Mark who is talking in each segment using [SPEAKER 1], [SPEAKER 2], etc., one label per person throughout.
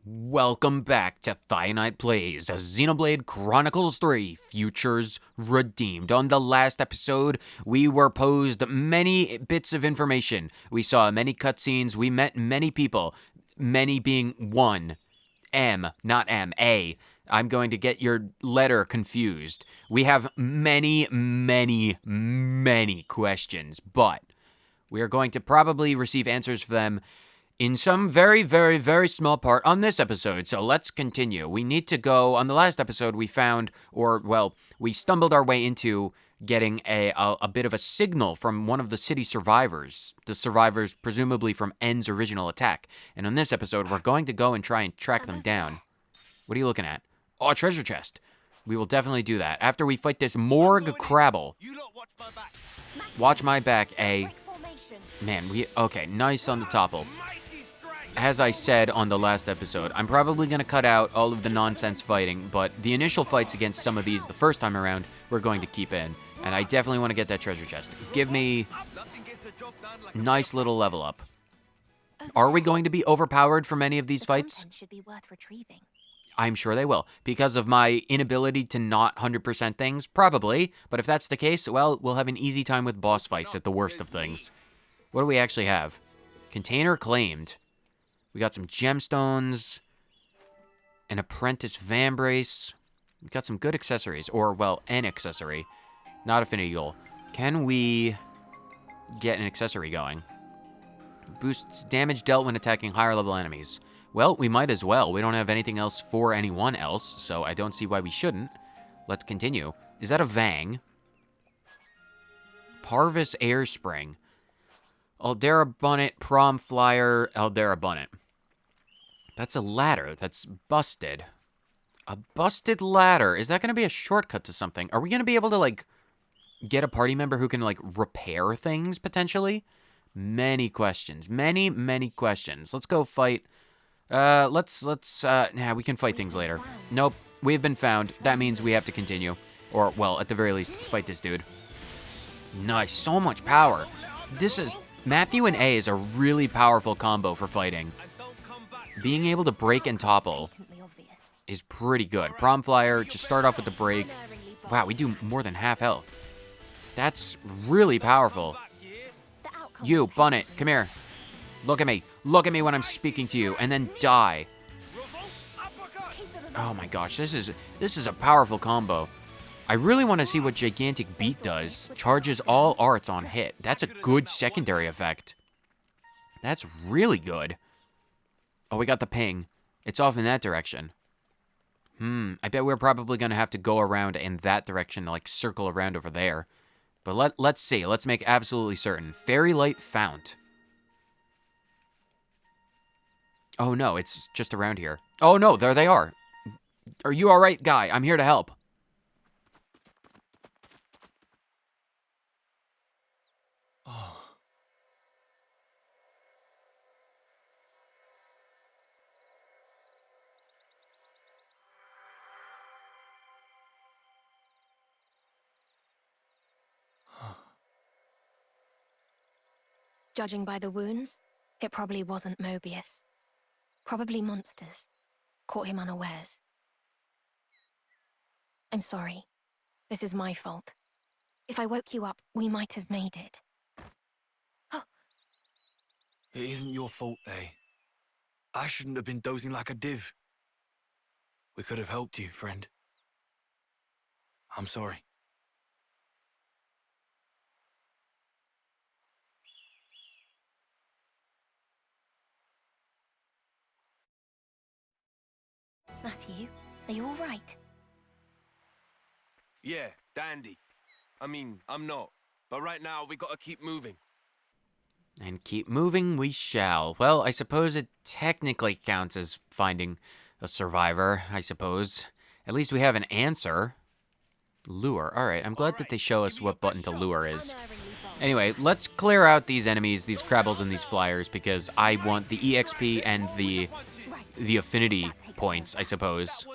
[SPEAKER 1] Welcome back to Thionite Plays, Xenoblade Chronicles 3, Futures Redeemed. On the last episode, we were posed many bits of information. We saw many cutscenes, we met many people, many being one. M, not M, A. I'm going to get your letter confused. We have many questions, but we are going to probably receive answers for them in some very small part on this episode. So let's continue. We need to go. On the last episode, we found, we stumbled our way into getting a bit of a signal from one of the city survivors. The survivors, presumably from N's original attack. And on this episode, we're going to go and try and track them down. What are you looking at? Oh, a treasure chest. We will definitely do that after we fight this Morg Crabble. Watch my back, A. Man, okay, nice on the topple. As I said on the last episode, I'm probably going to cut out all of the nonsense fighting, but the initial fights against some of these the first time around, we're going to keep in. And I definitely want to get that treasure chest. Give me nice little level up. Are we going to be overpowered from any of these fights?
[SPEAKER 2] Should be worth retrieving.
[SPEAKER 1] I'm sure they will. Because of my inability to not 100% things? Probably. But if that's the case, well, we'll have an easy time with boss fights at the worst of things. What do we actually have? Container claimed. We got some gemstones, an apprentice vambrace. We got some good accessories, or, well, an accessory, not affinity goal. Can we get an accessory going? Boosts damage dealt when attacking higher level enemies. Well, we might as well. We don't have anything else for anyone else, so I don't see why we shouldn't. Let's continue. Is that a Vang? Parvis Air Spring. Aldera Bonnet, Prom Flyer, Aldera Bonnet. That's a ladder. That's busted. A busted ladder. Is that going to be a shortcut to something? Are we going to be able to, like, get a party member who can, like, repair things, potentially? Many questions. Many questions. Let's go fight. We can fight things later. Nope. We've been found. That means we have to continue. Or, well, at the very least, fight this dude. Nice. So much power. Matthew and A is a really powerful combo for fighting. Being able to break and topple is pretty good. Prom Flyer, just start off with the break. Wow, we do more than half health. That's really powerful. You, Bonnet, come here. Look at me. Look at me when I'm speaking to you, and then die. Oh my gosh, this is a powerful combo. I really want to see what Gigantic Beat does. Charges all arts on hit. That's a good secondary effect. That's really good. Oh, we got the ping. It's off in that direction. I bet we're probably going to have to go around in that direction, like circle around over there. But let's see. Let's make absolutely certain. Fairy Light Fount. Oh no, it's just around here. Oh no, there they are. Are you alright, guy? I'm here to help.
[SPEAKER 2] Judging by the wounds, it probably wasn't Mobius. Probably monsters. Caught him unawares. I'm sorry. This is my fault. If I woke you up, we might have made it.
[SPEAKER 3] It isn't your fault, eh? I shouldn't have been dozing like a div. We could have helped you, friend. I'm sorry.
[SPEAKER 2] Matthew, are you all right?
[SPEAKER 4] Yeah, dandy. I mean, I'm not. But right now, we gotta keep moving.
[SPEAKER 1] And keep moving we shall. Well, I suppose it technically counts as finding a survivor, I suppose. At least we have an answer. Lure. Alright, I'm glad that they show us what button to lure is. Anyway, let's clear out these enemies, these Crabbles and these Flyers, because I want the EXP and the affinity points, I suppose.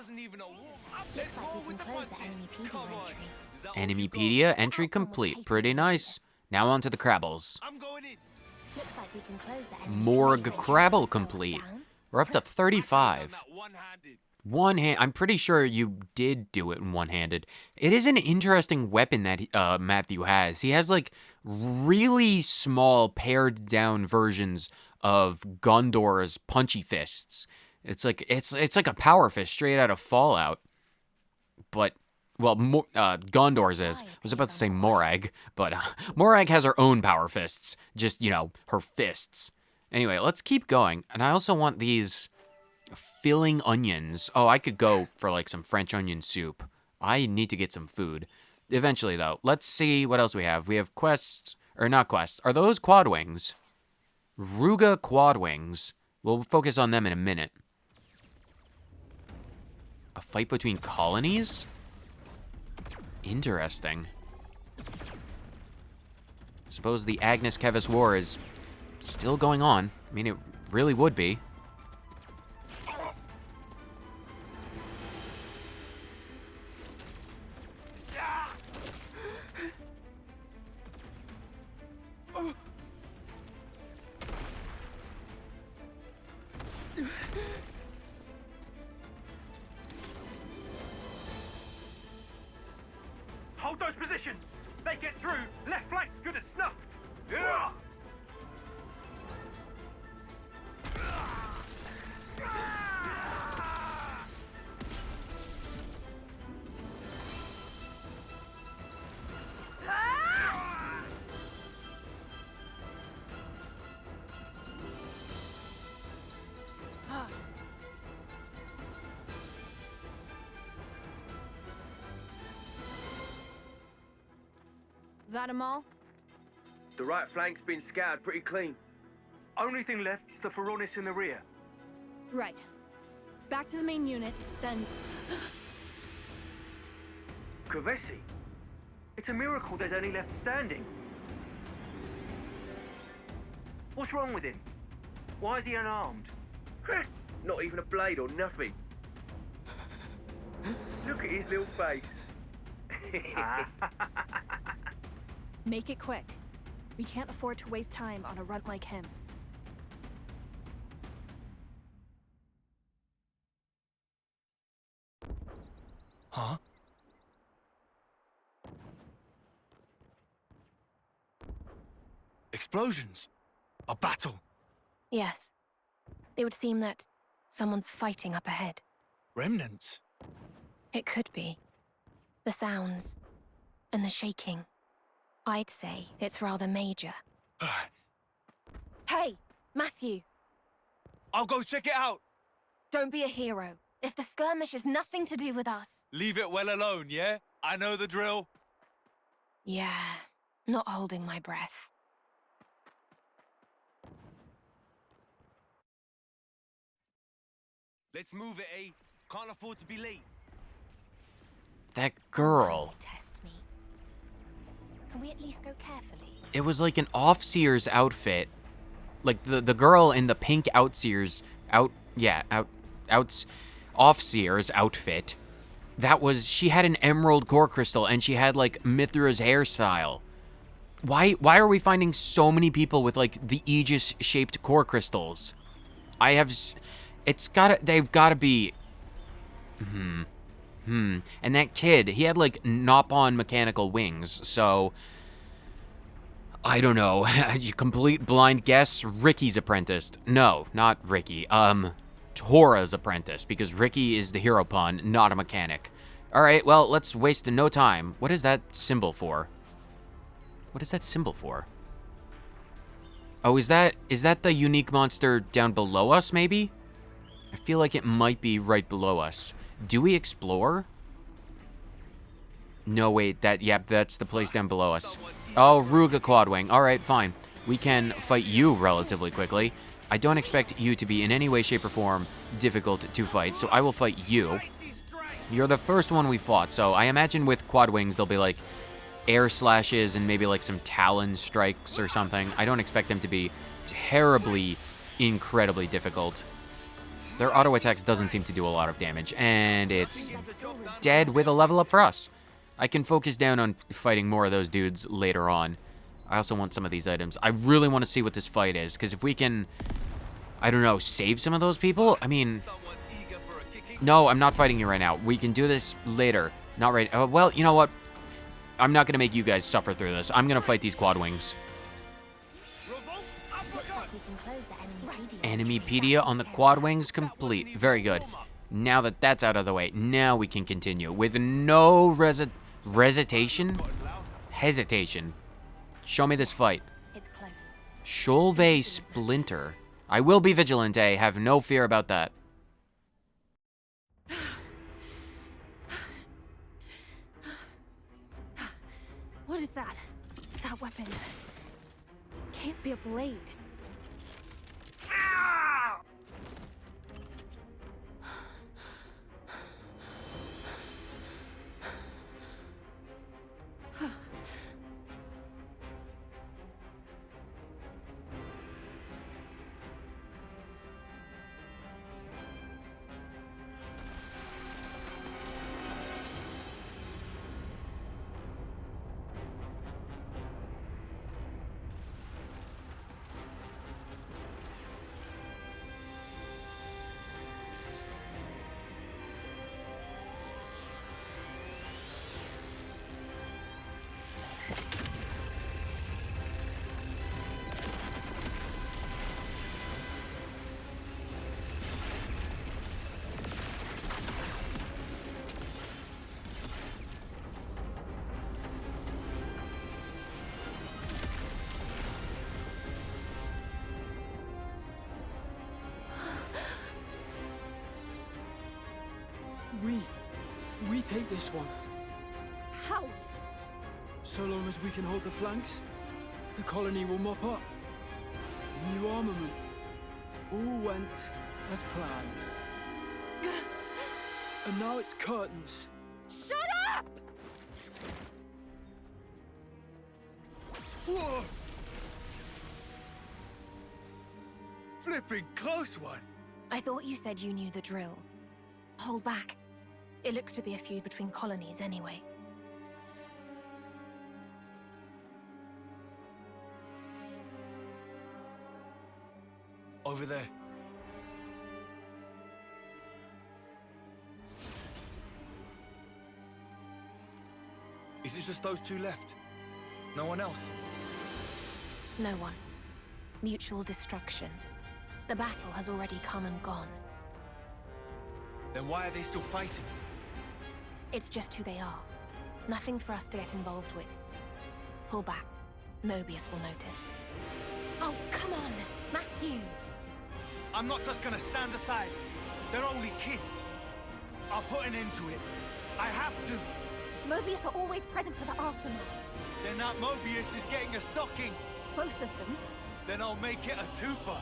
[SPEAKER 1] Enemypedia entry complete. Pretty nice. Now on to the Crabbles. Morg Crabble complete. We're up to 35.
[SPEAKER 4] That one-handed.
[SPEAKER 1] One hand. I'm pretty sure you did do it in one-handed. It is an interesting weapon that Matthew has. He has like really small pared down versions of Gondor's punchy fists. It's like a power fist straight out of Fallout. But well, Gondor's is. I was about to say Morag, but Morag has her own power fists. Just, you know, her fists. Anyway, let's keep going. And I also want these filling onions. Oh, I could go for like some French onion soup. I need to get some food. Eventually, though. Let's see what else we have. We have quests, or not quests. Are those quad wings? Ruga quad wings. We'll focus on them in a minute. A fight between colonies? Interesting. Suppose the Agnes Kevis War is still going on. I mean, it really would be.
[SPEAKER 5] Hold those positions! They get through! Left flank's good as snuff! Yeah!
[SPEAKER 6] That 'em all?
[SPEAKER 4] The right flank's been scoured pretty clean.
[SPEAKER 5] Only thing left is the Feronis in the rear.
[SPEAKER 6] Right. Back to the main unit, then...
[SPEAKER 5] Kavesi? It's a miracle there's any left standing. What's wrong with him? Why is he unarmed?
[SPEAKER 4] Not even a blade or nothing. Look at his little face.
[SPEAKER 6] Make it quick. We can't afford to waste time on a runt like him.
[SPEAKER 3] Huh? Explosions? A battle?
[SPEAKER 2] Yes. It would seem that someone's fighting up ahead.
[SPEAKER 3] Remnants?
[SPEAKER 2] It could be. The sounds and the shaking. I'd say it's rather major. Hey, Matthew,
[SPEAKER 3] I'll go check it out!
[SPEAKER 2] don't be a hero. If the skirmish has nothing to do with us.
[SPEAKER 3] Leave it well alone, yeah? I know the drill.
[SPEAKER 2] Yeah, not holding my breath.
[SPEAKER 4] Let's move it, eh? Can't afford to be late.
[SPEAKER 1] That girl.
[SPEAKER 2] Test me. Can we at least go carefully?
[SPEAKER 1] It was like an Offseer's outfit. Like the girl in the pink Outseer's Offseer's outfit. That was, she had an emerald core crystal and she had like Mithra's hairstyle. Why are we finding so many people with like the Aegis shaped core crystals? They've gotta be, and that kid, he had like Nopon mechanical wings, so I don't know. Complete blind guess. Ricky's apprentice. No, not Ricky. Tora's apprentice, because Ricky is the hero pawn, not a mechanic. All right, well, let's waste no time. What is that symbol for? What is that symbol for? Oh, is that the unique monster down below us, maybe? I feel like it might be right below us. Do we explore? No, wait, that's the place down below us. Oh, Ruga Quadwing. All right, fine. We can fight you relatively quickly. I don't expect you to be in any way, shape, or form difficult to fight, so I will fight you. You're the first one we fought, so I imagine with Quadwings, there'll be like air slashes and maybe like some talon strikes or something. I don't expect them to be terribly, incredibly difficult. Their auto attacks doesn't seem to do a lot of damage, and it's dead with a level up for us. I can focus down on fighting more of those dudes later on. I also want some of these items. I really want to see what this fight is, because if we can... I don't know, save some of those people? I mean,
[SPEAKER 4] Someone's eager for a kicking.
[SPEAKER 1] no, I'm not fighting you right now. We can do this later. Not right. Well, you know what? I'm not gonna make you guys suffer through this. I'm gonna fight these quad wings.
[SPEAKER 4] Revolt
[SPEAKER 2] Looks
[SPEAKER 4] uppercut.
[SPEAKER 2] like we can close the enemy
[SPEAKER 1] Enemypedia on the quad wings complete. Very good. Now that that's out of the way, now we can continue with no hesitation. Show me this fight.
[SPEAKER 2] It's close.
[SPEAKER 1] Cholve Splinter. I will be vigilant, eh? Have no fear about that.
[SPEAKER 6] What is that? That weapon can't be a blade.
[SPEAKER 7] We take this one.
[SPEAKER 6] How?
[SPEAKER 7] So long as we can hold the flanks, the colony will mop up. New armament. All went as planned. And now it's curtains.
[SPEAKER 6] Shut up!
[SPEAKER 3] Whoa! Flipping close one.
[SPEAKER 2] I thought you said you knew the drill. Hold back. It looks to be a feud between colonies anyway.
[SPEAKER 3] Over there. Is it just those two left? No one else?
[SPEAKER 2] No one. Mutual destruction. The battle has already come and gone.
[SPEAKER 3] Then why are they still fighting?
[SPEAKER 2] It's just who they are. Nothing for us to get involved with. Pull back. Mobius will notice. Oh, come on, Matthew!
[SPEAKER 3] I'm not just gonna stand aside. They're only kids. I'll put an end to it. I have to.
[SPEAKER 6] Mobius are always present for the aftermath.
[SPEAKER 3] Then that Mobius is getting a socking.
[SPEAKER 6] Both of them.
[SPEAKER 3] Then I'll make it a twofer.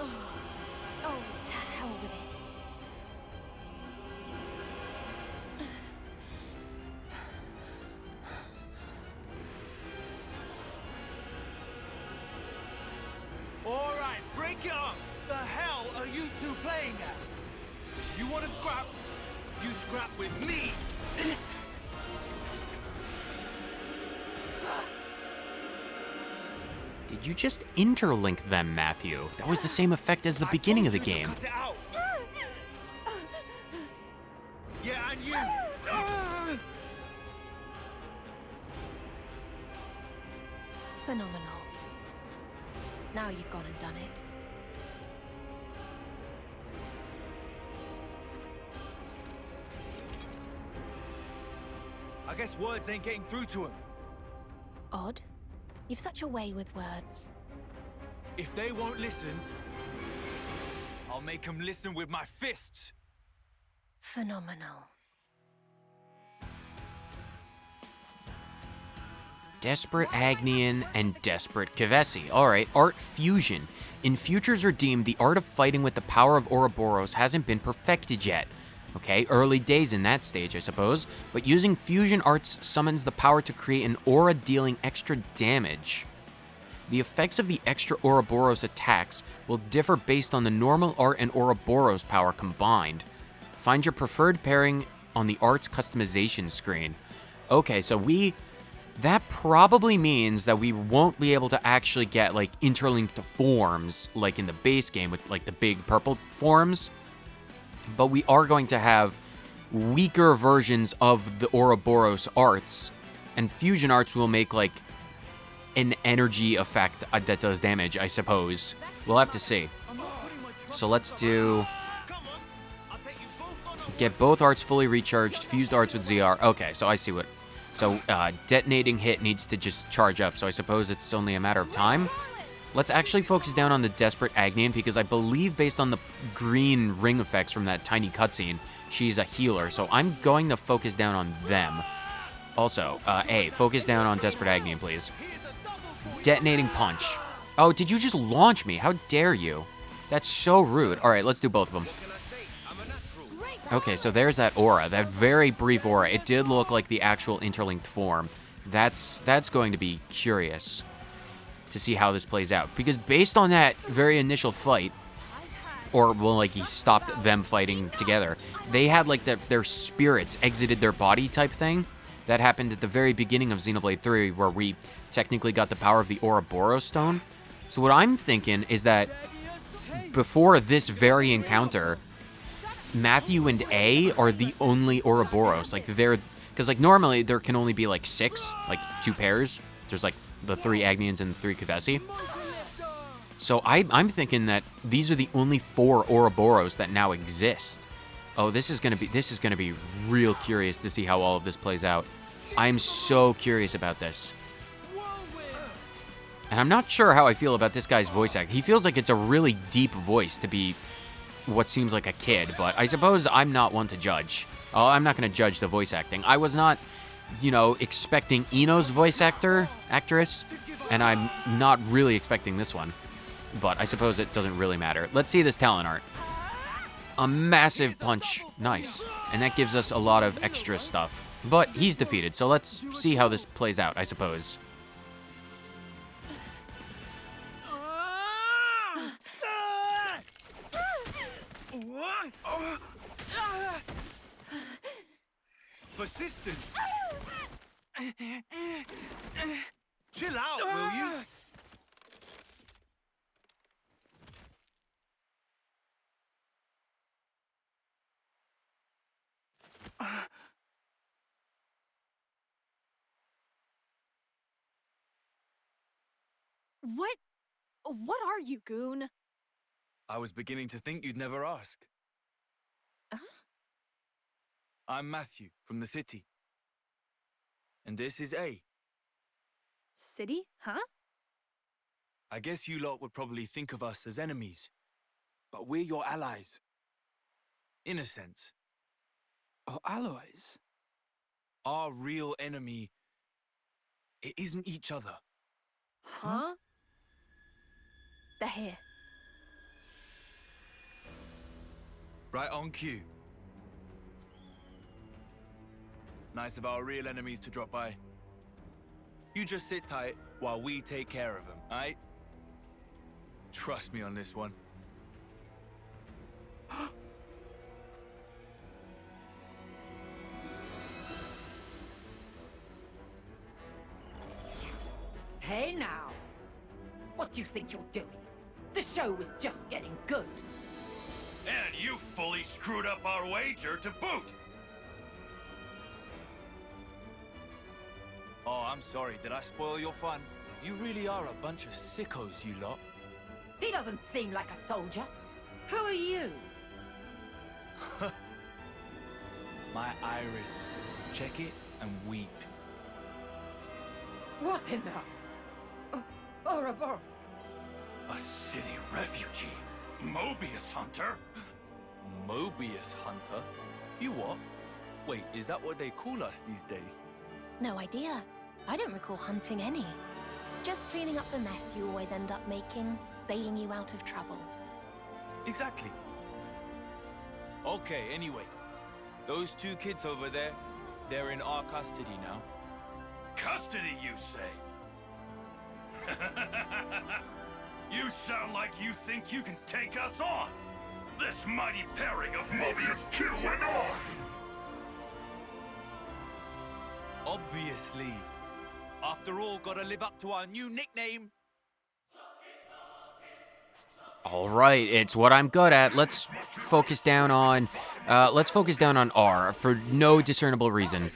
[SPEAKER 2] Oh, to hell with it.
[SPEAKER 3] All right, break it up. The hell are you two playing at? You want to scrap? You scrap with me.
[SPEAKER 1] Did you just interlink them, Matthew? That was the same effect as the beginning of the game.
[SPEAKER 3] Cut it out. Yeah, and you.
[SPEAKER 2] Phenomenal. Now you've gone and done it.
[SPEAKER 3] I guess words ain't getting through to him.
[SPEAKER 2] Odd. You've such a way with words.
[SPEAKER 3] If they won't listen, I'll make them listen with my fists.
[SPEAKER 2] Phenomenal.
[SPEAKER 1] Desperate Agnian and Desperate Kevesi. Alright, Art Fusion. In Futures Redeemed, the art of fighting with the power of Ouroboros hasn't been perfected yet. Okay, early days in that stage, I suppose, but using fusion arts summons the power to create an aura dealing extra damage. The effects of the extra Ouroboros attacks will differ based on the normal art and Ouroboros power combined. Find your preferred pairing on the art's customization screen. Okay, so we that probably means that we won't be able to actually get, like, interlinked forms, like in the base game with, like, the big purple forms. But we are going to have weaker versions of the Ouroboros arts, and fusion arts will make, like, an energy effect that does damage, I suppose. We'll have to see. So let's do... Get both arts fully recharged, fused arts with ZR. Okay, so I see what... So, detonating hit needs to just charge up, so I suppose it's only a matter of time. Let's actually focus down on the Desperate Agnian, because I believe based on the green ring effects from that tiny cutscene, she's a healer, so I'm going to focus down on them. Also, focus down on Desperate Agnian, please. Detonating punch. Oh, did you just launch me? How dare you? That's so rude. All right, let's do both of them. Okay, so there's that aura, that very brief aura. It did look like the actual interlinked form. That's going to be curious to see how this plays out. Because based on that very initial fight, or, well, like, he stopped them fighting together, they had, like, their spirits exited their body type thing. That happened at the very beginning of Xenoblade 3, where we technically got the power of the Ouroboros Stone. So what I'm thinking is that before this very encounter, Matthew and A are the only Ouroboros. Like, they're... Because, like, normally there can only be, like, 6, like, 2 pairs. There's, like, the 3 Agnians and the 3 Kavesi. So I'm thinking that these are the only 4 Ouroboros that now exist. Oh, this is gonna be real curious to see how all of this plays out. I'm so curious about this. And I'm not sure how I feel about this guy's voice act. He feels like it's a really deep voice to be what seems like a kid, but I suppose I'm not one to judge. Oh, I'm not gonna judge the voice acting. I was not, you know, expecting Ino's voice actress, and I'm not really expecting this one. But I suppose it doesn't really matter. Let's see this talent art. A massive punch. Nice. And that gives us a lot of extra stuff. But he's defeated, so let's see how this plays out, I suppose.
[SPEAKER 3] Persistent. Chill out, will you?
[SPEAKER 6] What are you, goon?
[SPEAKER 3] I was beginning to think you'd never ask. I'm Matthew, from the city. And this is A.
[SPEAKER 6] City? Huh?
[SPEAKER 3] I guess you lot would probably think of us as enemies. But we're your allies. In a sense.
[SPEAKER 7] Our allies?
[SPEAKER 3] Our real enemy... It isn't each other.
[SPEAKER 6] Huh? They're here.
[SPEAKER 3] Right on cue. Nice of our real enemies to drop by. You just sit tight while we take care of them, aight? Trust me on this one.
[SPEAKER 8] Hey now! What do you think you're doing? The show was just getting good.
[SPEAKER 5] And you fully screwed up our wager to boot.
[SPEAKER 3] Oh, I'm sorry. Did I spoil your fun? You really are a bunch of sickos, you lot.
[SPEAKER 8] He doesn't seem like a soldier. Who are you?
[SPEAKER 3] My iris. Check it and weep.
[SPEAKER 8] What in the... Ouroboros?
[SPEAKER 5] A city refugee. Mobius hunter.
[SPEAKER 3] Mobius hunter? You what? Wait, is that what they call us these days?
[SPEAKER 2] No idea. I don't recall hunting any. Just cleaning up the mess you always end up making, bailing you out of trouble.
[SPEAKER 3] Exactly. Okay, anyway. Those 2 kids over there, they're in our custody now.
[SPEAKER 5] Custody, you say? You sound like you think you can take us on. This mighty pairing of Mobius 2 and on.
[SPEAKER 3] Obviously.
[SPEAKER 4] After all, gotta live up to our new nickname.
[SPEAKER 1] All right, it's what I'm good at. Let's focus down on R for no discernible reason.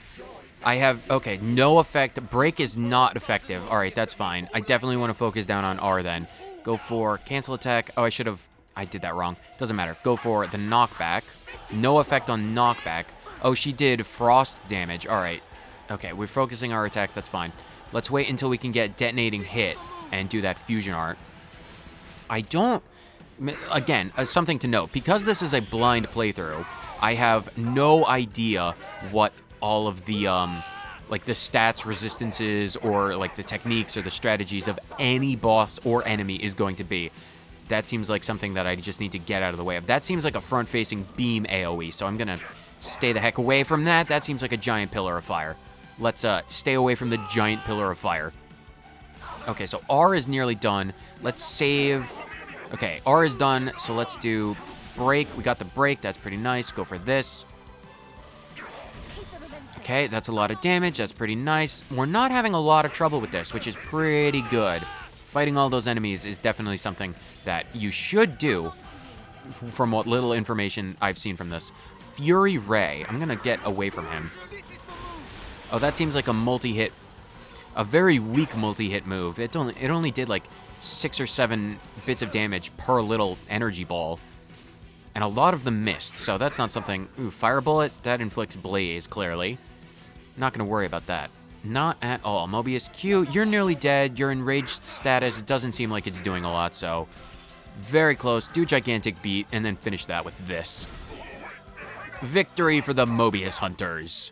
[SPEAKER 1] I have, okay, no effect. Break is not effective. All right, that's fine. I definitely want to focus down on R then. Go for cancel attack. Oh, I did that wrong. Doesn't matter. Go for the knockback. No effect on knockback. Oh, she did frost damage. All right. Okay, we're focusing our attacks. That's fine. Let's wait until we can get detonating hit and do that fusion art. Again, something to note. Because this is a blind playthrough, I have no idea what all of the, like the stats, resistances, or like the techniques or the strategies of any boss or enemy is going to be. That seems like something that I just need to get out of the way of. That seems like a front-facing beam AoE, so I'm gonna stay the heck away from that. That seems like a giant pillar of fire. Let's stay away from the giant pillar of fire. Okay, so R is nearly done. Let's save. Okay, R is done, so let's do break. We got the break. That's pretty nice. Go for this. Okay, that's a lot of damage. That's pretty nice. We're not having a lot of trouble with this, which is pretty good. Fighting all those enemies is definitely something that you should do, from what little information I've seen from this. Fury Ray. I'm going to get away from him. Oh, that seems like a multi-hit, a very weak multi-hit move. It only did like 6 or 7 bits of damage per little energy ball. And a lot of them missed, so that's not something... Ooh, Fire Bullet, that inflicts Blaze, clearly. Not going to worry about that. Not at all. Mobius Q, you're nearly dead. Your enraged status, it doesn't seem like it's doing a lot, so... Very close. Do Gigantic Beat, and then finish that with this. Victory for the Mobius Hunters.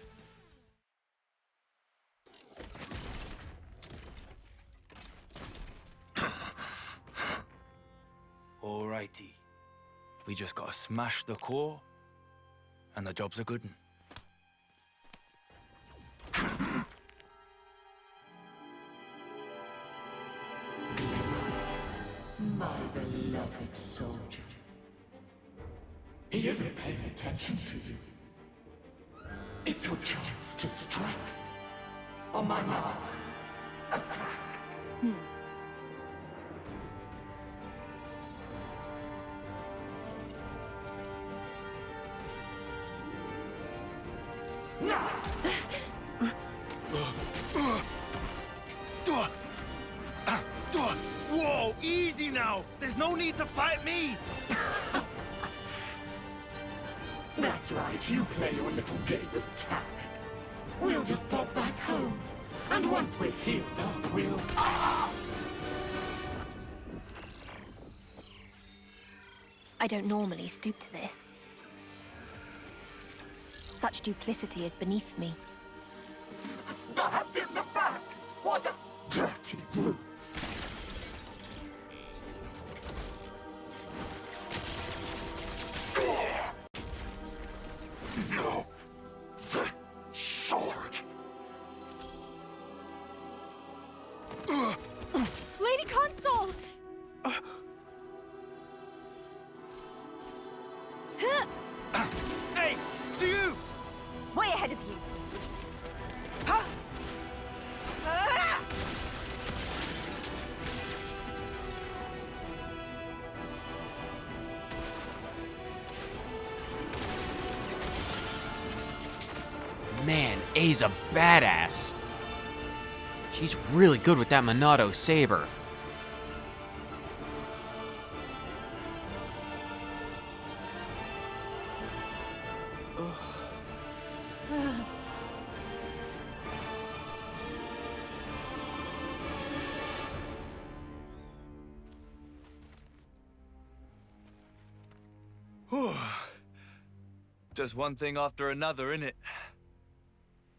[SPEAKER 3] Alrighty. We just gotta smash the core, and the job's a good one.
[SPEAKER 9] My beloved soldier. He isn't paying attention to you. It's your chance to strike. On my mark, attack.
[SPEAKER 4] Whoa, easy now. There's no need to fight me.
[SPEAKER 9] That's right, you play your little game of tag. We'll just pop back home. And once we're healed up, we'll...
[SPEAKER 2] I don't normally stoop to this. Such duplicity is beneath me.
[SPEAKER 9] Stabbed in the back! What a dirty bruise! No! The sword!
[SPEAKER 6] Lady Consul!
[SPEAKER 4] Hey, to you.
[SPEAKER 2] Way ahead of you.
[SPEAKER 1] Man, A's a badass. She's really good with that Monado saber.
[SPEAKER 3] Just one thing after another, innit?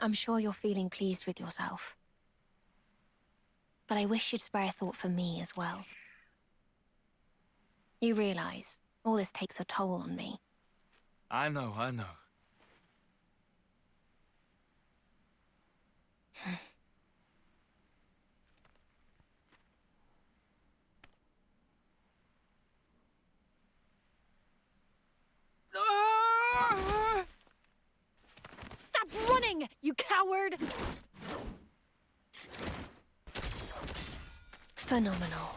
[SPEAKER 2] I'm sure you're feeling pleased with yourself. But I wish you'd spare a thought for me as well. You realize all this takes a toll on me.
[SPEAKER 3] I know.
[SPEAKER 6] Stop running, you coward!
[SPEAKER 2] Phenomenal.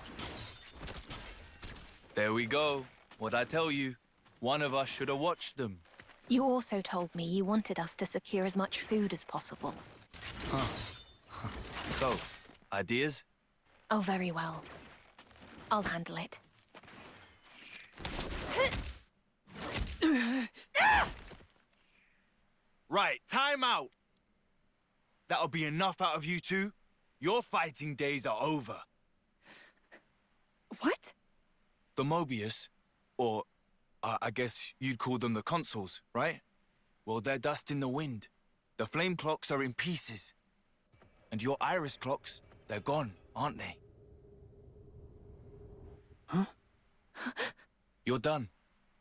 [SPEAKER 3] There we go. What'd I tell you? One of us should have watched them.
[SPEAKER 2] You also told me you wanted us to secure as much food as possible.
[SPEAKER 3] So, ideas?
[SPEAKER 2] Oh, very well. I'll handle it.
[SPEAKER 3] Right, time out! That'll be enough out of you two. Your fighting days are over.
[SPEAKER 6] What?
[SPEAKER 3] The Mobius, or I guess you'd call them the consoles, right? Well, they're dust in the wind. The flame clocks are in pieces. And your iris clocks, they're gone, aren't they?
[SPEAKER 6] Huh?
[SPEAKER 3] You're done.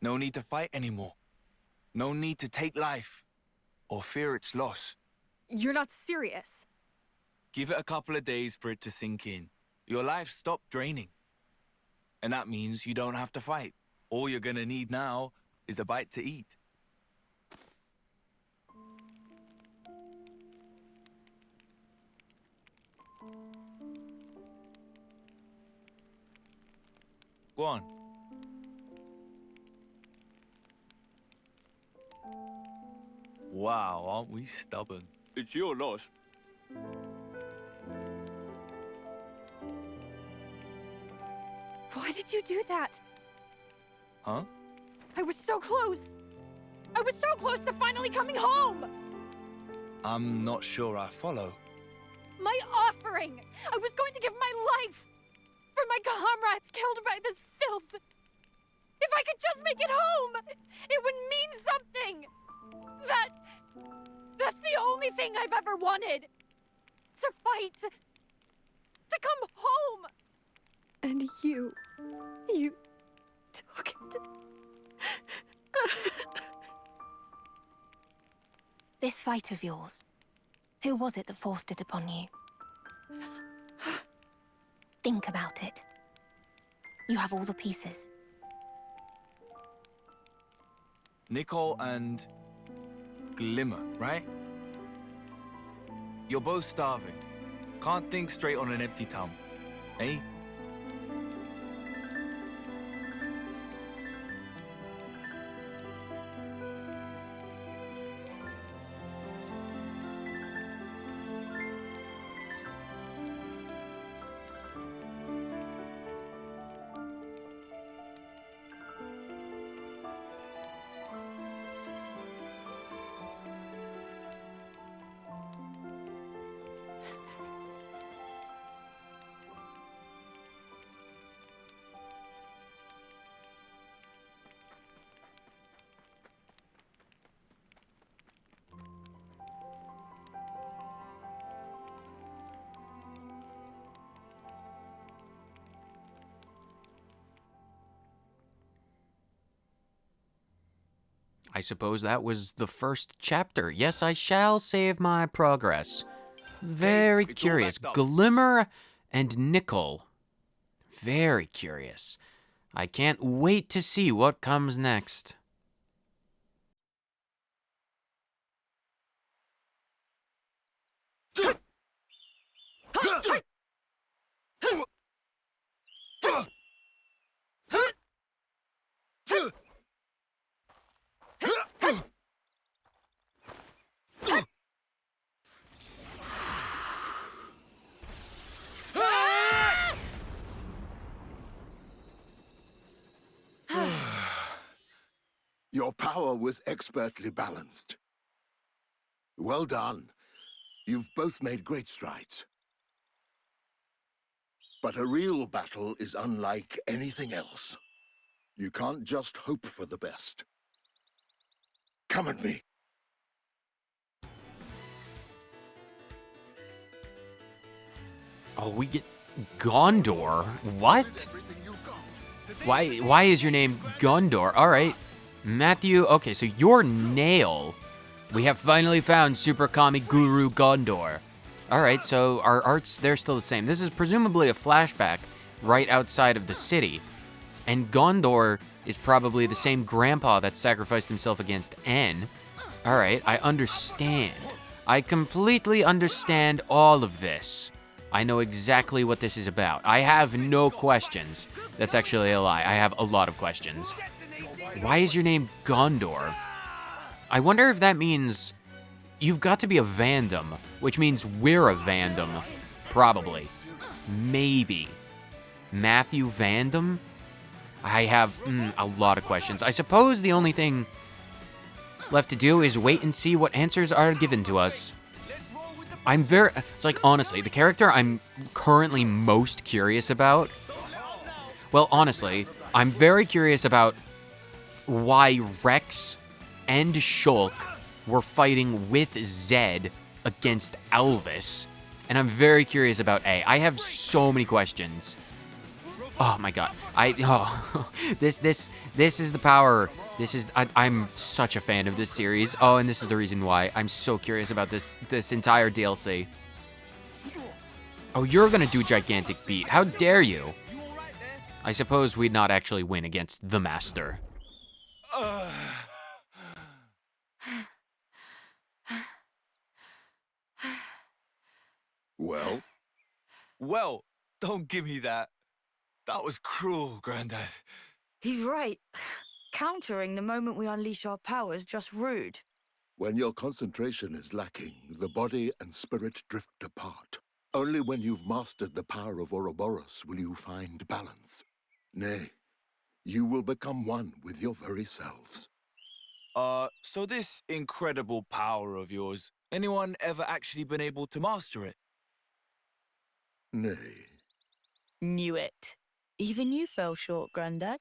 [SPEAKER 3] No need to fight anymore. No need to take life or fear its loss.
[SPEAKER 6] You're not serious.
[SPEAKER 3] Give it a couple of days for it to sink in. Your life stopped draining. And that means you don't have to fight. All you're gonna need now is a bite to eat. Go on. Wow, aren't we stubborn? It's your loss.
[SPEAKER 6] Why did you do that?
[SPEAKER 3] Huh?
[SPEAKER 6] I was so close. I was so close to finally coming home.
[SPEAKER 3] I'm not sure I follow.
[SPEAKER 6] My offering. I was going to give my life for my comrades killed by this filth. If I could just make it home, it would mean something. That's the only thing I've ever wanted. To fight. To come home. And you took it.
[SPEAKER 2] This fight of yours, who was it that forced it upon you? Think about it. You have all the pieces.
[SPEAKER 3] Nicole and Glimmer, right? You're both starving. Can't think straight on an empty tongue, eh?
[SPEAKER 1] I suppose that was the first chapter. Yes, I shall save my progress. Very
[SPEAKER 3] it's all
[SPEAKER 1] curious.
[SPEAKER 3] backed up.
[SPEAKER 1] Glimmer and Nickel. Very curious. I can't wait to see what comes next.
[SPEAKER 10] Your power was expertly balanced. Well done. You've both made great strides. But a real battle is unlike anything else. You can't just hope for the best. Come at me.
[SPEAKER 1] Oh, we get Gondor? What? Why is your name Gondor? All right. Matthew, okay, so your Nail. We have finally found Super Kami Guru Gondor. All right, so our arts, they're still the same. This is presumably a flashback right outside of the city. And Gondor is probably the same grandpa that sacrificed himself against N. All right, I understand. I completely understand all of this. I know exactly what this is about. I have no questions. That's actually a lie. I have a lot of questions. Why is your name Gondor? I wonder if that means you've got to be a Vandom, which means we're a Vandom. Probably. Maybe. Matthew Vandom? I have a lot of questions. I suppose the only thing left to do is wait and see what answers are given to us. It's like, honestly, the character I'm currently most curious about, well, honestly, I'm very curious about why Rex and Shulk were fighting with Zed against Elvis, and I'm very curious about A. I have so many questions. Oh my god. This is the power. I'm such a fan of this series. Oh, and this is the reason why I'm so curious about this entire DLC. Oh, you're gonna do gigantic beat. How dare you? I suppose we'd not actually win against the Master.
[SPEAKER 10] Well?
[SPEAKER 3] Well, don't give me that. That was cruel, Grandad.
[SPEAKER 11] He's right. Countering the moment we unleash our powers just rude.
[SPEAKER 10] When your concentration is lacking, the body and spirit drift apart. Only when you've mastered the power of Ouroboros will you find balance. Nay, you will become one with your very selves.
[SPEAKER 3] So this incredible power of yours, anyone ever actually been able to master it?
[SPEAKER 10] Nay.
[SPEAKER 11] Knew it. Even you fell short, Grandad.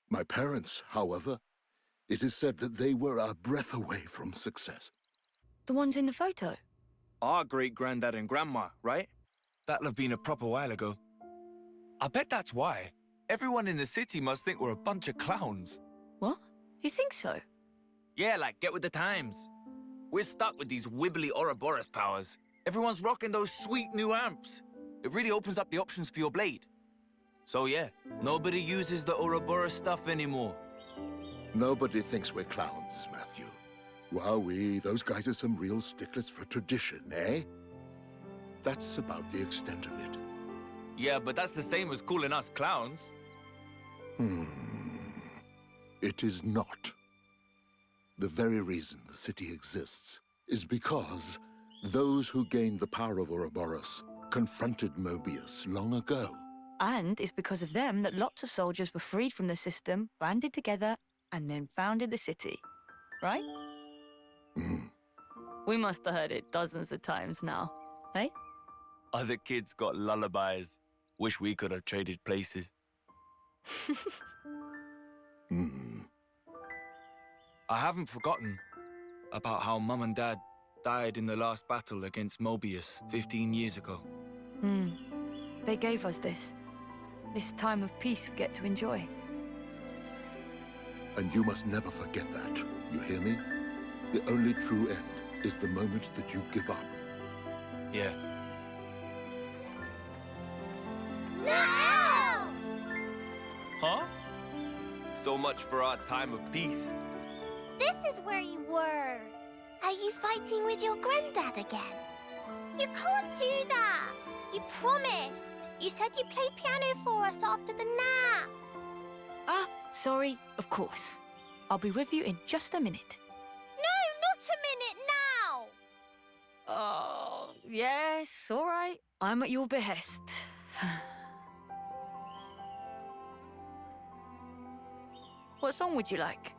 [SPEAKER 10] My parents, however, it is said that they were a breath away from success.
[SPEAKER 11] The ones in the photo?
[SPEAKER 3] Our great-granddad and grandma, right? That'll have been a proper while ago. I bet that's why. Everyone in the city must think we're a bunch of clowns.
[SPEAKER 11] What? You think so?
[SPEAKER 3] Yeah, like, get with the times. We're stuck with these wibbly Ouroboros powers. Everyone's rocking those sweet new amps. It really opens up the options for your blade. So yeah, nobody uses the Ouroboros stuff anymore.
[SPEAKER 10] Nobody thinks we're clowns, Matthew. Wowee, those guys are some real sticklers for tradition, eh? That's about the extent of it.
[SPEAKER 3] Yeah, but that's the same as calling us clowns.
[SPEAKER 10] It is not. The very reason the city exists is because those who gained the power of Ouroboros confronted Mobius long ago.
[SPEAKER 11] And it's because of them that lots of soldiers were freed from the system, banded together, and then founded the city. Right? We must have heard it dozens of times now, eh?
[SPEAKER 3] Other kids got lullabies. Wish we could have traded places. I haven't forgotten about how Mum and Dad died in the last battle against Mobius 15 years ago.
[SPEAKER 11] They gave us this time of peace we get to enjoy.
[SPEAKER 10] And you must never forget that. You hear me? The only true end is the moment that you give up.
[SPEAKER 3] Yeah.
[SPEAKER 2] No!
[SPEAKER 3] Huh? So much for our time of peace.
[SPEAKER 2] This is where you were. Are you fighting with your granddad again? You can't do that. You promised. You said you'd play piano for us after the nap.
[SPEAKER 11] Ah, sorry, of course. I'll be with you in just a minute.
[SPEAKER 2] No, not a minute now.
[SPEAKER 11] Oh, yes, all right. I'm at your behest. What song would you like?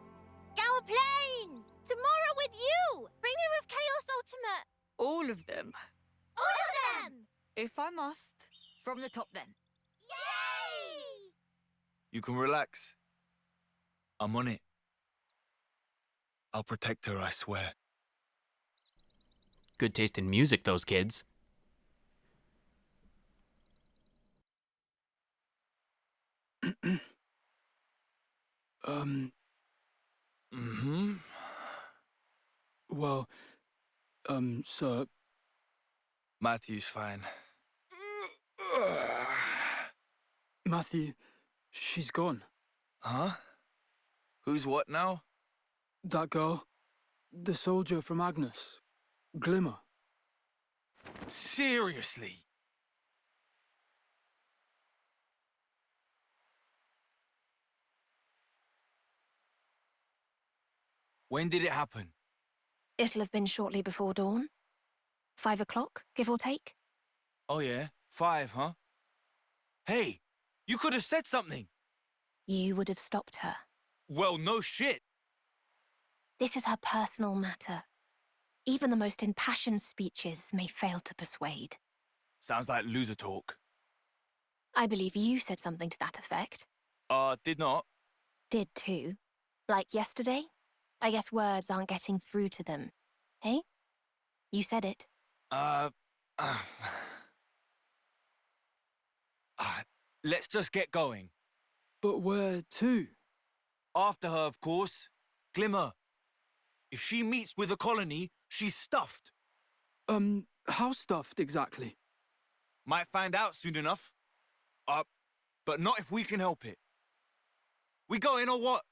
[SPEAKER 2] Galplane! Tomorrow with you! Bring me with Chaos Ultimate!
[SPEAKER 11] All of them.
[SPEAKER 2] All of them!
[SPEAKER 11] If I must. From the top then.
[SPEAKER 2] Yay!
[SPEAKER 3] You can relax. I'm on it. I'll protect her, I swear.
[SPEAKER 1] Good taste in music, those kids.
[SPEAKER 7] Well, sir.
[SPEAKER 3] Matthew's fine.
[SPEAKER 7] Matthew, she's gone.
[SPEAKER 3] Huh? Who's what now?
[SPEAKER 7] That girl. The soldier from Agnes. Glimmer.
[SPEAKER 3] Seriously? When did it happen?
[SPEAKER 12] It'll have been shortly before dawn. 5 o'clock, give or take.
[SPEAKER 3] Oh yeah, 5, huh? Hey, you could have said something.
[SPEAKER 12] You would have stopped her.
[SPEAKER 3] Well, no shit.
[SPEAKER 12] This is her personal matter. Even the most impassioned speeches may fail to persuade.
[SPEAKER 3] Sounds like loser talk.
[SPEAKER 12] I believe you said something to that effect.
[SPEAKER 3] Did not.
[SPEAKER 12] Did too. Like yesterday? I guess words aren't getting through to them. Hey? You said it.
[SPEAKER 3] Let's just get going.
[SPEAKER 7] But where to?
[SPEAKER 3] After her, of course. Glimmer. If she meets with the colony, she's stuffed.
[SPEAKER 7] How stuffed exactly?
[SPEAKER 3] Might find out soon enough. But not if we can help it. We going or what?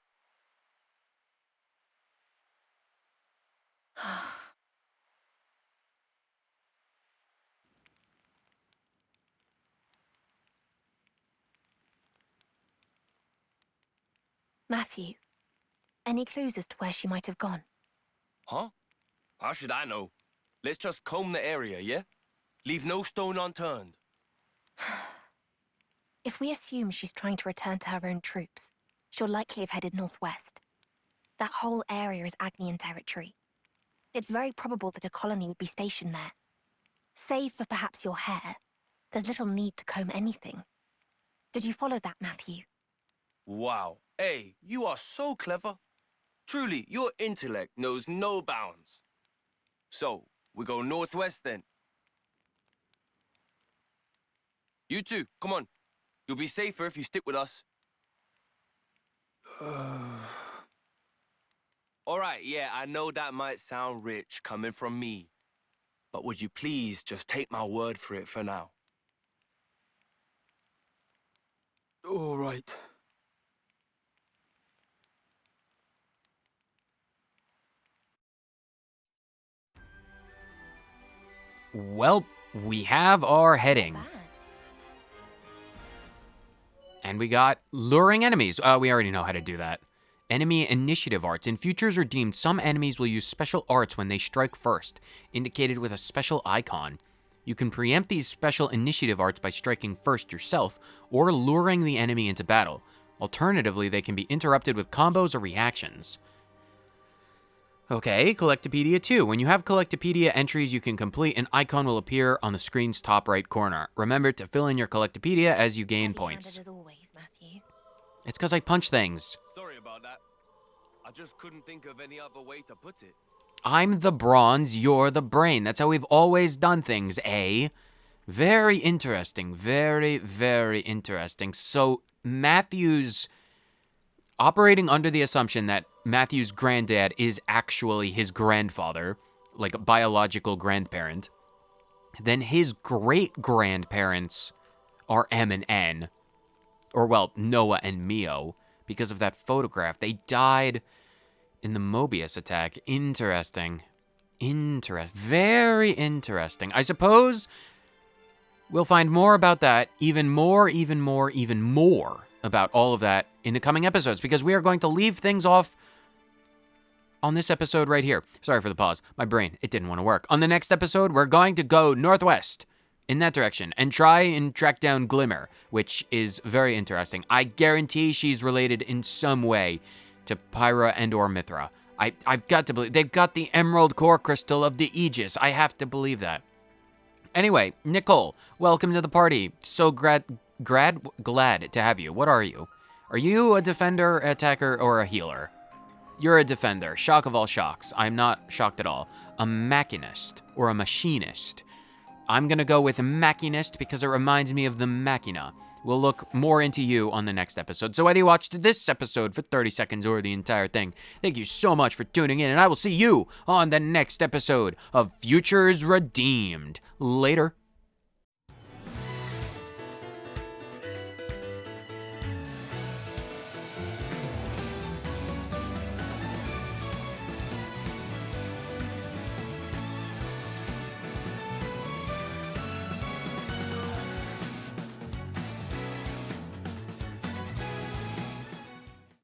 [SPEAKER 12] Matthew, any clues as to where she might have gone?
[SPEAKER 4] Huh? How should I know? Let's just comb the area, yeah? Leave no stone unturned.
[SPEAKER 12] If we assume she's trying to return to her own troops, she'll likely have headed northwest. That whole area is Agnian territory. It's very probable that a colony would be stationed there. Save for perhaps your hair, there's little need to comb anything. Did you follow that, Matthew?
[SPEAKER 4] Wow. Hey, you are so clever. Truly, your intellect knows no bounds. So, we go northwest then. You two, come on. You'll be safer if you stick with us. All right, yeah, I know that might sound rich coming from me. But would you please just take my word for it for now?
[SPEAKER 7] All right.
[SPEAKER 1] Well, we have our heading.
[SPEAKER 12] Not bad.
[SPEAKER 1] And we got luring enemies. We already know how to do that. Enemy initiative arts. In futures redeemed, some enemies will use special arts when they strike first, indicated with a special icon. You can preempt these special initiative arts by striking first yourself, or luring the enemy into battle. Alternatively, they can be interrupted with combos or reactions. Okay, Collectopedia 2. When you have Collectopedia entries you can complete, an icon will appear on the screen's top right corner. Remember to fill in your Collectopedia as you gain points.
[SPEAKER 12] As always, Matthew.
[SPEAKER 1] It's because I punch things.
[SPEAKER 4] Sorry about that. I just couldn't think of any other way to put it.
[SPEAKER 1] I'm the bronze, you're the brain. That's how we've always done things, eh? Very interesting. Very, very interesting. So, Matthew's operating under the assumption that Matthew's granddad is actually his grandfather, like a biological grandparent. Then his great-grandparents are M and N. Or, well, Noah and Mio, because of that photograph. They died in the Mobius attack. Interesting. Very interesting. I suppose we'll find more about that, even more about all of that in the coming episodes, because we are going to leave things off on this episode right here. Sorry for the pause. My brain, it didn't want to work. On the next episode, we're going to go northwest in that direction and try and track down Glimmer, which is very interesting. I guarantee she's related in some way to Pyra and or Mithra. I've got to believe. They've got the Emerald Core Crystal of the Aegis. I have to believe that. Anyway, Nicole, welcome to the party. So glad to have you. What are you? Are you a defender, attacker, or a healer? You're a defender. Shock of all shocks. I'm not shocked at all. A machinist or a machinist. I'm gonna go with machinist because it reminds me of the Machina. We'll look more into you on the next episode. So whether you watched this episode for 30 seconds or the entire thing, thank you so much for tuning in, and I will see you on the next episode of Futures Redeemed. Later.